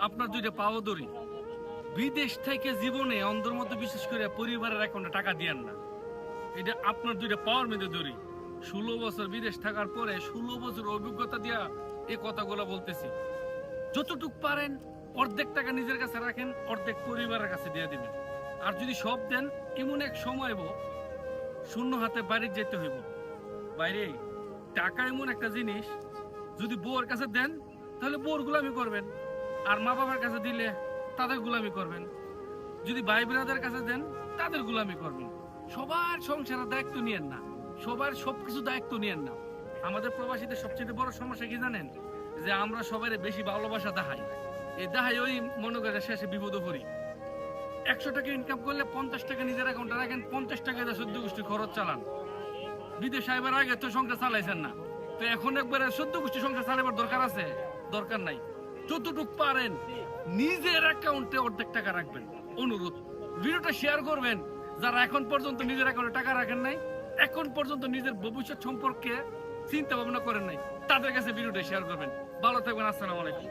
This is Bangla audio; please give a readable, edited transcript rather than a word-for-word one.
আপনার দুইটা পাও ধরি, বিদেশ থেকে জীবনে অন্ধর মতো বিশেষ করে পরিবারের অ্যাকাউন্টে টাকা দিয়েন না। এটা আপনার দুইটা পাওয়ার মধ্যে ধরি। 16 বছর বিদেশ থাকার পরে 16 বছর অভিজ্ঞতা দিয়া এই কথাগুলো বলতেছি। যতটুক পারেন অর্ধেক টাকা নিজের কাছে রাখেন, অর্ধেক পরিবারের কাছে দিয়ে দিবেন। আর যদি সব দেন, এমন এক সময় শূন্য হাতে বাড়ি যেতে হইব। বাইরে টাকা এমন একটা জিনিস, যদি বউর কাছে দেন তাহলে বউর গোলামি করবেন, আর মা বাবার কাছে দিলে তাদের গোলামি করবেন। যদি ভাই বোনদের কাছে দেন তাদের গোলামি করবেন। সবার সংসারের দায়িত্ব নিয়েন না, সবার সবকিছু দায়িত্ব নিয়েন না। আমাদের প্রবাসীদের সবচেয়ে বড় সমস্যা কি জানেন? যে আমরা সবাই বেশি ভালোবাসা দেখাই, এই দেখাই ওই মনে করে শেষে বিপদে পড়ি। 100 টাকা ইনকাম করলে 50 টাকা নিজের অ্যাকাউন্টে রাখেন, 50 টাকা দিয়ে 14 গোষ্ঠী খরচ চালান। বিদেশ আইবার আগে তো সংসার চালাইছেন না, তো এখন একবারে 14 গোষ্ঠী সংসার চালাবার দরকার আছে? দরকার নাই। যতটুক পারেন নিজের অ্যাকাউন্টে অর্ধেক টাকা রাখবেন। অনুরোধ, ভিডিওটা শেয়ার করবেন যারা এখন পর্যন্ত নিজের অ্যাকাউন্টে টাকা রাখেন নাই, এখন পর্যন্ত নিজের ভবিষ্যৎ সম্পর্কে চিন্তা ভাবনা করেন নাই, তাদের কাছে ভিডিওটা শেয়ার করবেন। ভালো থাকবেন। আসসালামু আলাইকুম।